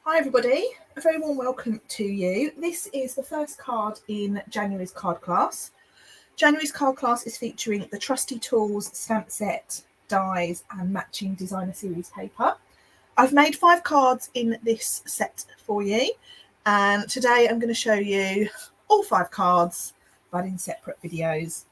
Hi everybody, a very warm welcome to you. This is the first card in January's card class. January's card class is featuring the Trusty Tools stamp set, dies and matching designer series paper. I've made 5 cards in this set for you, and today I'm going to show you all 5 cards but in separate videos.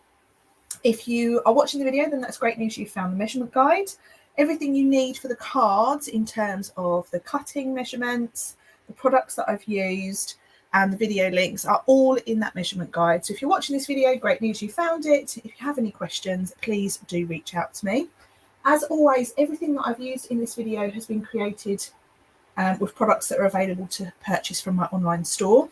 If you are watching the video, then that's great news, you've found the measurement guide. Everything you need for the cards in terms of the cutting measurements, the products that I've used, and the video links are all in that measurement guide. So if you're watching this video, great news, you found it. If you have any questions, please do reach out to me. As always, everything that I've used in this video has been created with products that are available to purchase from my online store.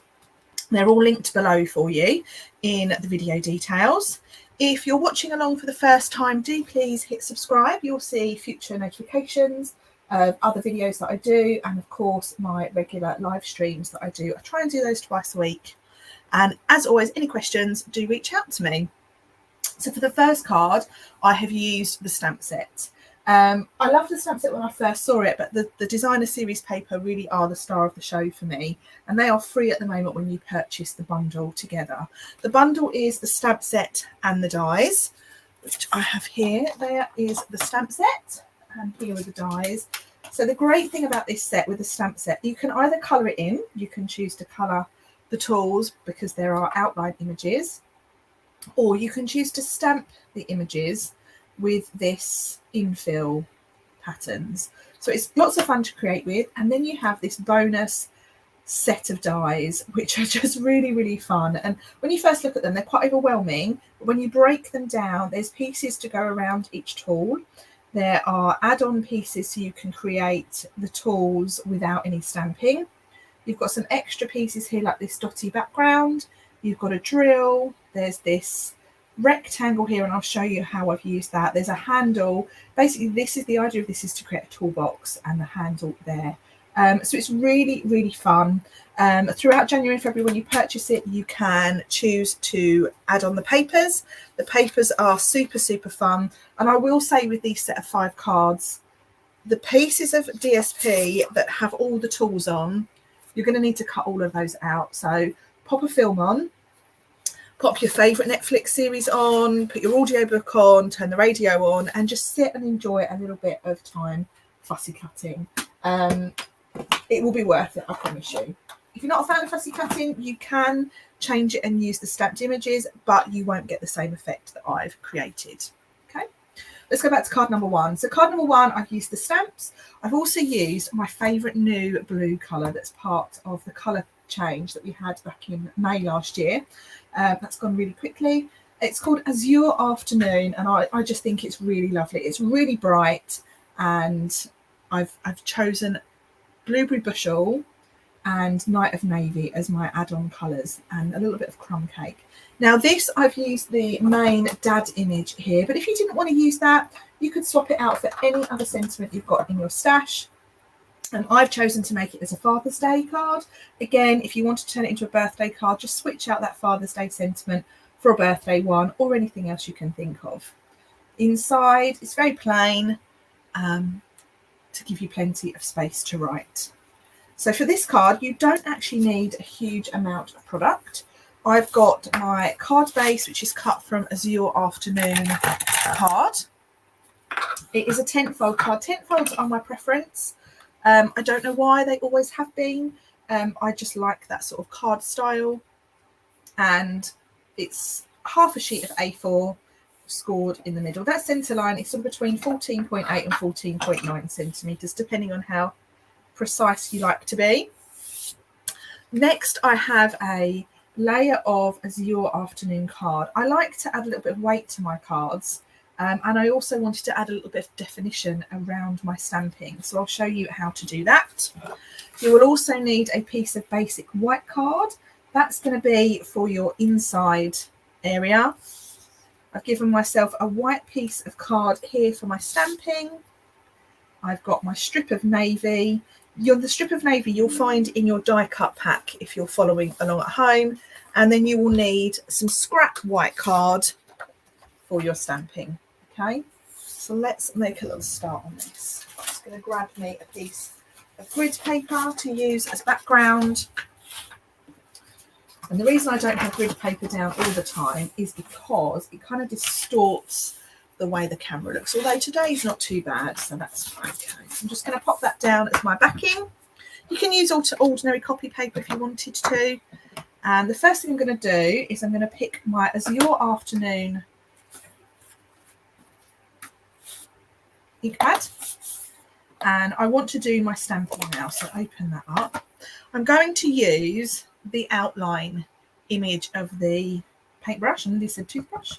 They're all linked below for you in the video details. If you're watching along for the first time, do please hit subscribe. You'll see future notifications of other videos that I do, and of course my regular live streams that I do. I try and do those twice a week. And as always, any questions, do reach out to me. So for the first card, I have used the stamp set. I loved the stamp set when I first saw it, but the designer series paper really are the star of the show for me, and they are free at the moment when you purchase the bundle together. The bundle is the stamp set and the dies, which I have here. There is the stamp set, and here are the dies. So the great thing about this set with the stamp set, you can either colour it in, you can choose to colour the tools because there are outline images, or you can choose to stamp the images with this infill patterns. So it's lots of fun to create with, and then you have this bonus set of dies which are just really fun. And when you first look at them, they're quite overwhelming, but when you break them down, there's pieces to go around each tool. There are add-on pieces so you can create the tools without any stamping. You've got some extra pieces here like this dotty background. You've got a drill, there's this rectangle here, and I'll show you how I've used that. There's a handle. Basically, this is the idea of this is to create a toolbox, and the handle there. So it's really fun. Throughout January and February, when you purchase it, you can choose to add on the papers. The papers are super fun, and I will say with these set of 5 cards, the pieces of DSP that have all the tools on, you're going to need to cut all of those out. So pop a film on, pop your favourite Netflix series on, put your audiobook on, turn the radio on, and just sit and enjoy a little bit of time fussy cutting. It will be worth it, I promise you. If you're not a fan of fussy cutting, you can change it and use the stamped images, but you won't get the same effect that I've created. Okay, let's go back to card number 1. So card number 1, I've used the stamps. I've also used my favourite new blue colour that's part of the colour change that we had back in May last year. That's gone really quickly. It's called Azure Afternoon, and I just think it's really lovely. It's really bright, and I've chosen Blueberry Bushel and Night of Navy as my add-on colours, and a little bit of Crumb Cake. Now this, I've used the main dad image here, but if you didn't want to use that, you could swap it out for any other sentiment you've got in your stash. And I've chosen to make it as a Father's Day card. Again, if you want to turn it into a birthday card, just switch out that Father's Day sentiment for a birthday one, or anything else you can think of. Inside, it's very plain, to give you plenty of space to write. So for this card, you don't actually need a huge amount of product. I've got my card base, which is cut from Azure Afternoon card. It is a 10-fold card. 10 folds are my preference. I don't know why, they always have been. I just like that sort of card style, and it's half a sheet of A4 scored in the middle. That centre line is sort of between 14.8 and 14.9 centimetres, depending on how precise you like to be. Next, I have a layer of Azure Afternoon card. I like to add a little bit of weight to my cards. And I also wanted to add a little bit of definition around my stamping. So I'll show you how to do that. You will also need a piece of basic white card. That's going to be for your inside area. I've given myself a white piece of card here for my stamping. I've got my strip of navy. The strip of navy you'll find in your die cut pack if you're following along at home. And then you will need some scrap white card for your stamping. Okay, so let's make a little start on this. I'm just going to grab me a piece of grid paper to use as background. And the reason I don't have grid paper down all the time is because it kind of distorts the way the camera looks. Although today's not too bad, so that's okay. I'm just going to pop that down as my backing. You can use ordinary copy paper if you wanted to. And the first thing I'm going to do is I'm going to pick my Azure Afternoon ink pad. And I want to do my stamping now, so open that up. I'm going to use the outline image of the paintbrush, and this is a toothbrush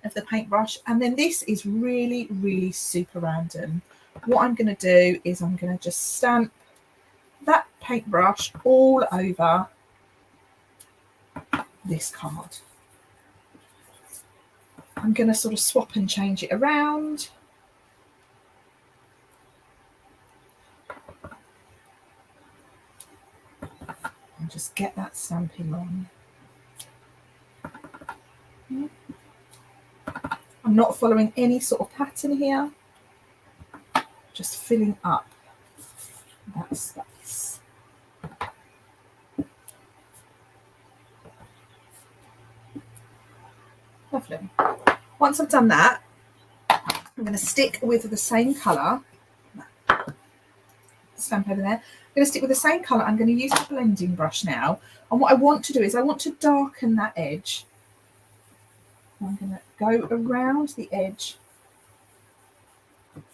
of the paintbrush, and then this is really super random. What I'm going to do is I'm going to just stamp that paintbrush all over this card. I'm going to sort of swap and change it around. And just get that stamping on. I'm not following any sort of pattern here, just filling up that space. Lovely. Once I've done that, I'm going to stick with the same colour. Stamp over there. I'm going to stick with the same colour. I'm going to use the blending brush now. And what I want to do is I want to darken that edge. I'm going to go around the edge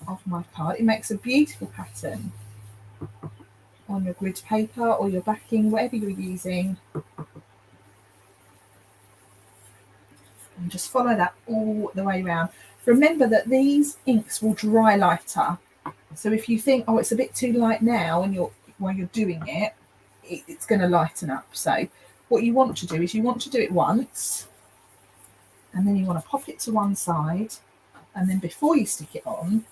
of my card. It makes a beautiful pattern on your grid paper or your backing, whatever you're using. And just follow that all the way around. Remember that these inks will dry lighter. So if you think, oh, it's a bit too light now, and while you're doing it, it's going to lighten up. So what you want to do is you want to do it once, and then you want to pop it to one side, and then before you stick it on,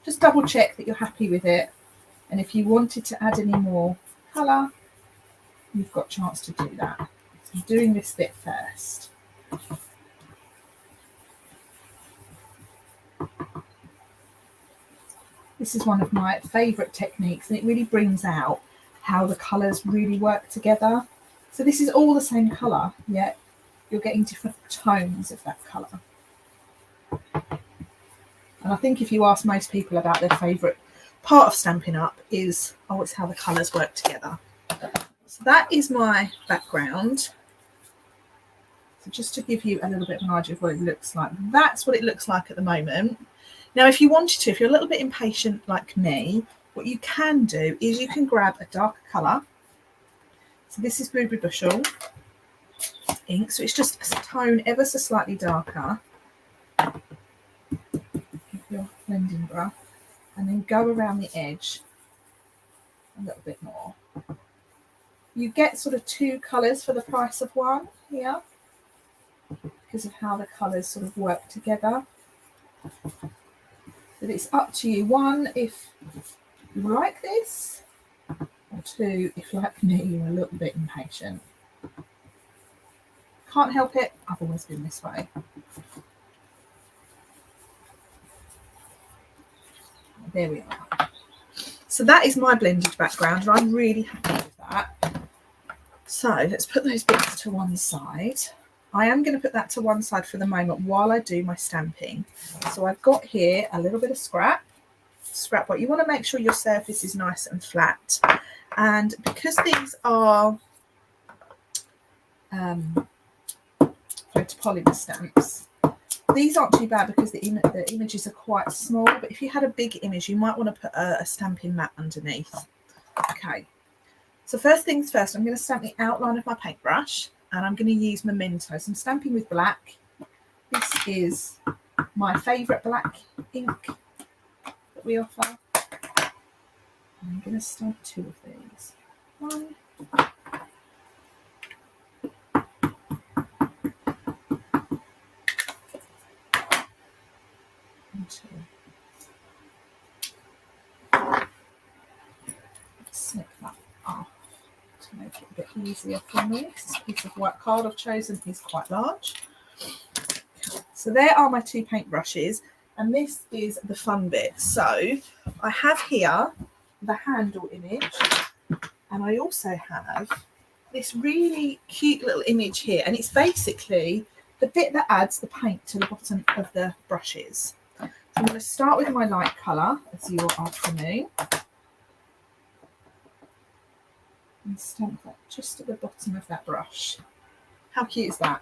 just double check that you're happy with it. And if you wanted to add any more colour, you've got a chance to do that. So I'm doing this bit first. This is one of my favourite techniques, and it really brings out how the colours really work together. So this is all the same colour, yet you're getting different tones of that colour. And I think if you ask most people about their favourite part of Stampin' Up is, oh, it's how the colours work together. So that is my background. So just to give you a little bit of an idea of what it looks like, that's what it looks like at the moment. Now, if you wanted to, if you're a little bit impatient like me, what you can do is you can grab a darker colour. So this is Blueberry Bushel ink, so it's just a tone ever so slightly darker. Get your blending brush and then go around the edge a little bit more. You get sort of two colours for the price of one here because of how the colours sort of work together. But it's up to you. One, if you like this, or two, if like me, you're a little bit impatient. Can't help it, I've always been this way. There we are. So that is my blended background, and I'm really happy with that. So let's put those bits to one side. I am going to put that to one side for the moment while I do my stamping. So I've got here a little bit of scrap work. You want to make sure your surface is nice and flat. And because these are photopolymer stamps, these aren't too bad because the images are quite small. But if you had a big image, you might want to put a stamping mat underneath. Okay. So first things first, I'm going to stamp the outline of my paintbrush. And I'm going to use Memento. So I'm stamping with black. This is my favourite black ink that we offer. I'm going to stamp two of these. One. And two. Snip that off to make it a bit easier for me. This piece of white card I've chosen is quite large. So there are my two paint brushes, and this is the fun bit. So I have here the handle image, and I also have this really cute little image here, and it's basically the bit that adds the paint to the bottom of the brushes. So I'm going to start with my light colour, as your afternoon, and stamp that just at the bottom of that brush. How cute is that?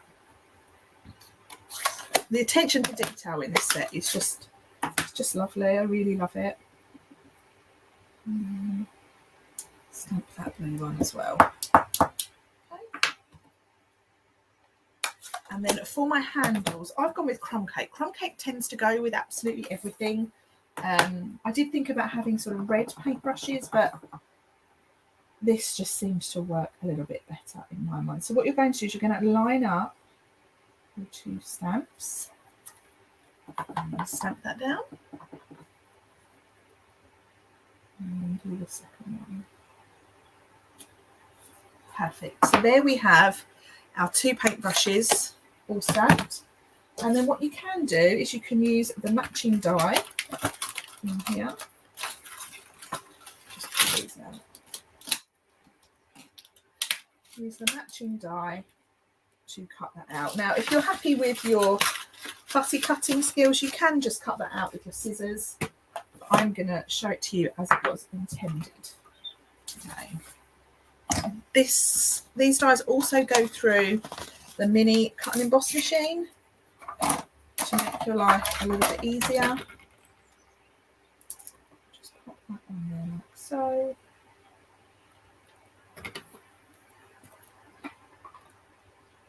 The attention to detail in this set is just lovely. I really love it. Stamp that blue one as well. Okay. And then for my handles, I've gone with crumb cake. Crumb cake tends to go with absolutely everything. I did think about having sort of red paint brushes, but this just seems to work a little bit better in my mind. So what you're going to do is you're going to line up your 2 stamps. And stamp that down. And do the second one. Perfect. So there we have our 2 paint brushes all stamped. And then what you can do is you can use the matching die in here. Just pull these out. Use the matching die to cut that out. Now, if you're happy with your fussy cutting skills, you can just cut that out with your scissors. But I'm going to show it to you as it was intended. Okay. These dies also go through the mini cut and emboss machine to make your life a little bit easier. Just pop that on there like so.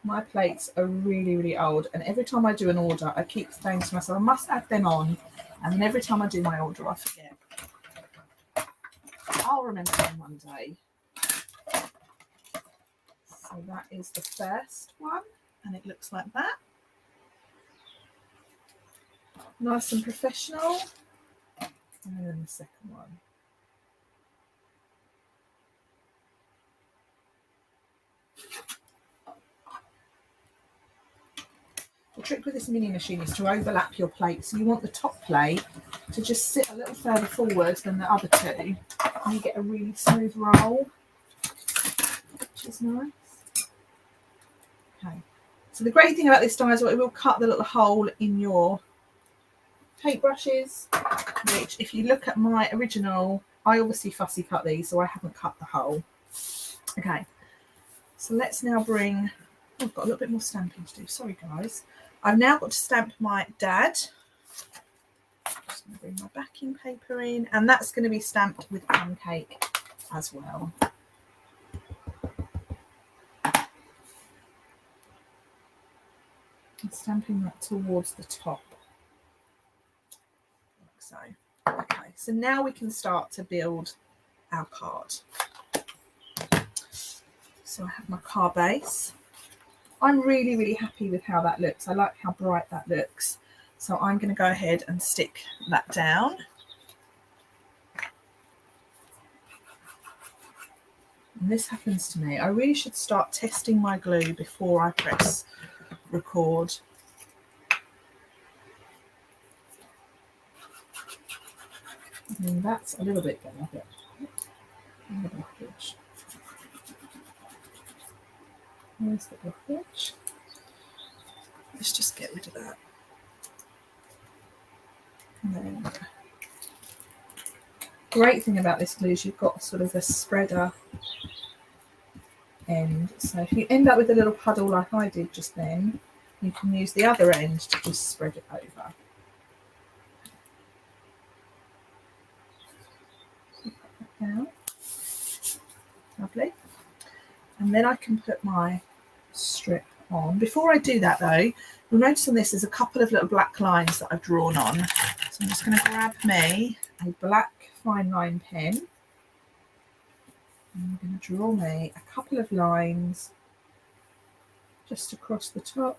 My plates are really, really old, and every time I do an order, I keep saying to myself, I must add them on, and then every time I do my order, I forget. I'll remember them one day. So that is the first one, and it looks like that. Nice and professional. And then the second one. The trick with this mini machine is to overlap your plate. So you want the top plate to just sit a little further forward than the other 2, and you get a really smooth roll, which is nice. Okay. So the great thing about this die is it will cut the little hole in your paintbrushes, which if you look at my original, I obviously fussy cut these, so I haven't cut the hole. Okay. So let's now bring, oh, I've got a little bit more stamping to do. Sorry, guys. I've now got to stamp my dad. Just going to bring my backing paper in, and that's going to be stamped with crumb cake as well. I'm stamping that towards the top, like so. Okay, so now we can start to build our card. So I have my card base. I'm really, really happy with how that looks. I like how bright that looks. So I'm going to go ahead and stick that down. And this happens to me. I really should start testing my glue before I press record. And that's a little bit better. Where's the blockage? Let's just get rid of that. And there we go. Great thing about this glue is you've got sort of a spreader end. So if you end up with a little puddle like I did just then, you can use the other end to just spread it over. Down. Lovely. And then I can put my strip on. Before I do that though, you'll notice on this there's a couple of little black lines that I've drawn on. So I'm just going to grab me a black fine line pen. And I'm going to draw me a couple of lines just across the top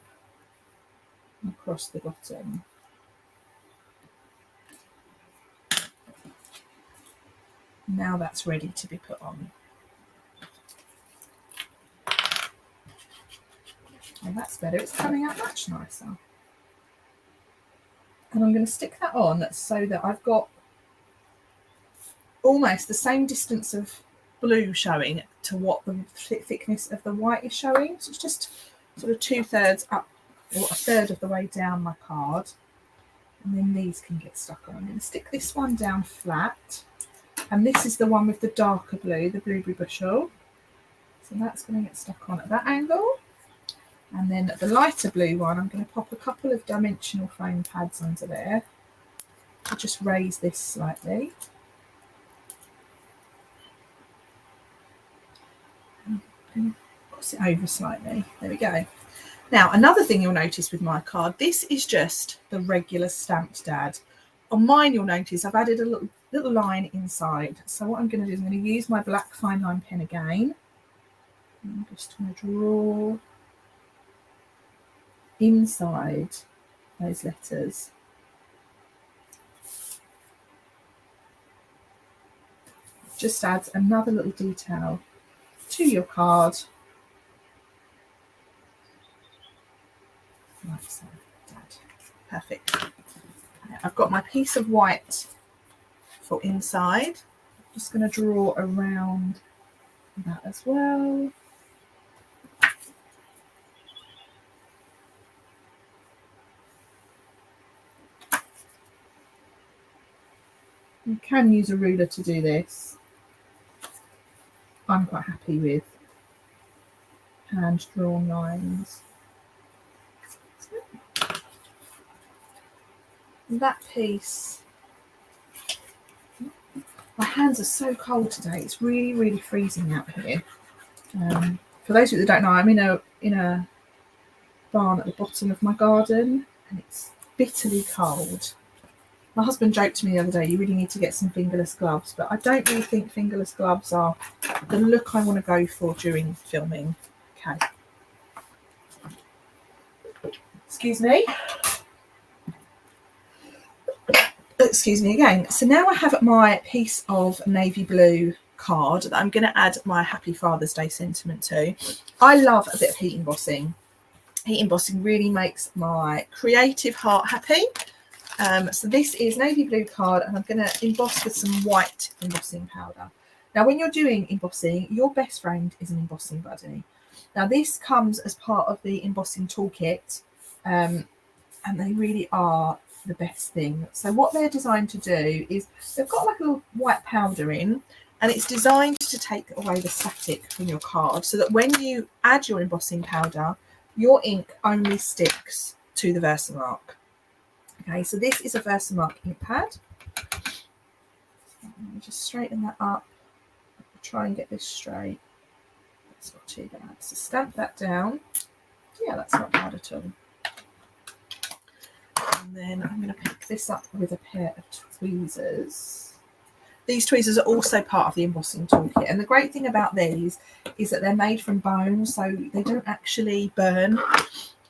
and across the bottom. Now that's ready to be put on. And that's better, it's coming out much nicer. And I'm going to stick that on so that I've got almost the same distance of blue showing to what the thickness of the white is showing. So it's just sort of 2/3 up or 1/3 of the way down my card. And then these can get stuck on. I'm going to stick this one down flat. And this is the one with the darker blue, the blueberry bushel. So that's going to get stuck on at that angle. And then the lighter blue one, I'm going to pop a couple of dimensional foam pads under there. I'll just raise this slightly. And cross it over slightly. There we go. Now, another thing you'll notice with my card, this is just the regular stamped dad. On mine, you'll notice I've added a little line inside. So what I'm going to do is I'm going to use my black fine line pen again. I'm just going to draw inside those letters. Just adds another little detail to your card. Like so. Perfect. I've got my piece of white for inside. I'm just going to draw around that as well. You can use a ruler to do this. I'm quite happy with hand-drawn lines. And that piece, my hands are so cold today. It's really, really freezing out here. For those of you that don't know, I'm in a barn at the bottom of my garden, and it's bitterly cold. My husband joked to me the other day, you really need to get some fingerless gloves, but I don't really think fingerless gloves are the look I want to go for during filming. Okay. Excuse me. Excuse me again. So now I have my piece of navy blue card that I'm going to add my Happy Father's Day sentiment to. I love a bit of heat embossing. Heat embossing really makes my creative heart happy. So this is navy blue card, and I'm going to emboss with some white embossing powder. Now, when you're doing embossing, your best friend is an embossing buddy. Now, this comes as part of the embossing toolkit, and they really are the best thing. So what they're designed to do is they've got like a little white powder in, and it's designed to take away the static from your card so that when you add your embossing powder, your ink only sticks to the Versamark. Okay, so this is a Versamark ink pad. Let me just straighten that up. I'll try and get this straight. That's not too bad. So stamp that down. Yeah, that's not bad at all. And then I'm going to pick this up with a pair of tweezers. These tweezers are also part of the embossing toolkit. And the great thing about these is that they're made from bone, so they don't actually burn.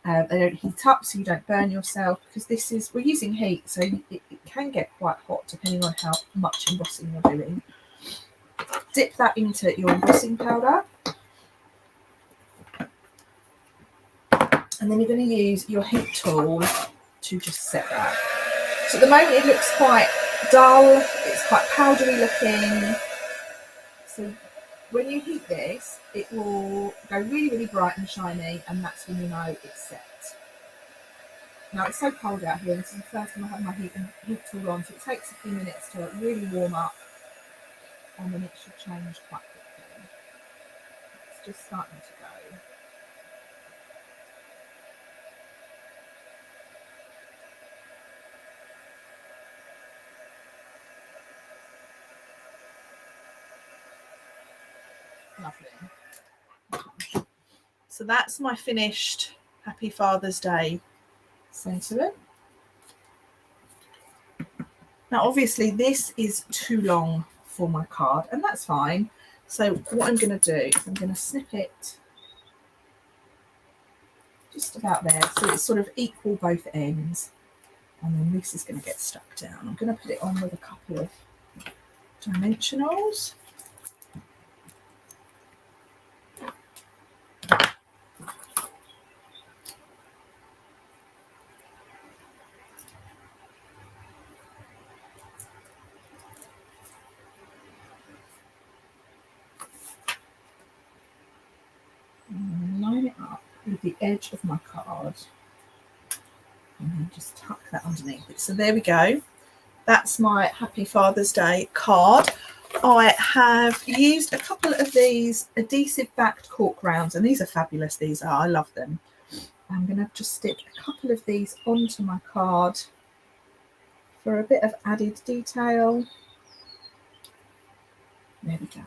They don't heat up, so you don't burn yourself, because we're using heat, so it can get quite hot depending on how much embossing you're doing. Dip that into your embossing powder. And then you're going to use your heat tool to just set that. So at the moment it looks quite dull, it's quite powdery looking. So when you heat this, it will go really, really bright and shiny, and that's when you know it's set. Now, it's so cold out here, and this is the first time I have my heat tool on, so it takes a few minutes to really warm up, and then it should change quite quickly. It's just starting to go. Lovely. So that's my finished Happy Father's Day sentiment. Now, obviously, this is too long for my card, and that's fine. So what I'm going to do is I'm going to snip it just about there, so it's sort of equal both ends. And then this is going to get stuck down. I'm going to put it on with a couple of dimensionals. the edge of my card and then just tuck that underneath it. So there we go. That's my Happy Father's Day card. I have used a couple of these adhesive backed cork rounds, and these are fabulous. These are, I love them. I'm going to just stick a couple of these onto my card for a bit of added detail. There we go.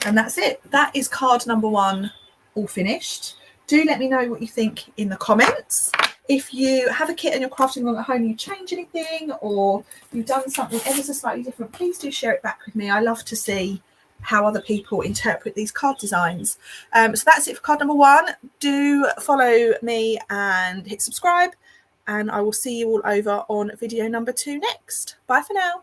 And that's it. That is card number 1 all finished. Do let me know what you think in the comments. If you have a kit and you're crafting along at home, you change anything, or you've done something ever so slightly different, please do share it back with me. I love to see how other people interpret these card designs. So that's it for card number 1. Do follow me and hit subscribe, and I will see you all over on video number 2 next. Bye for now.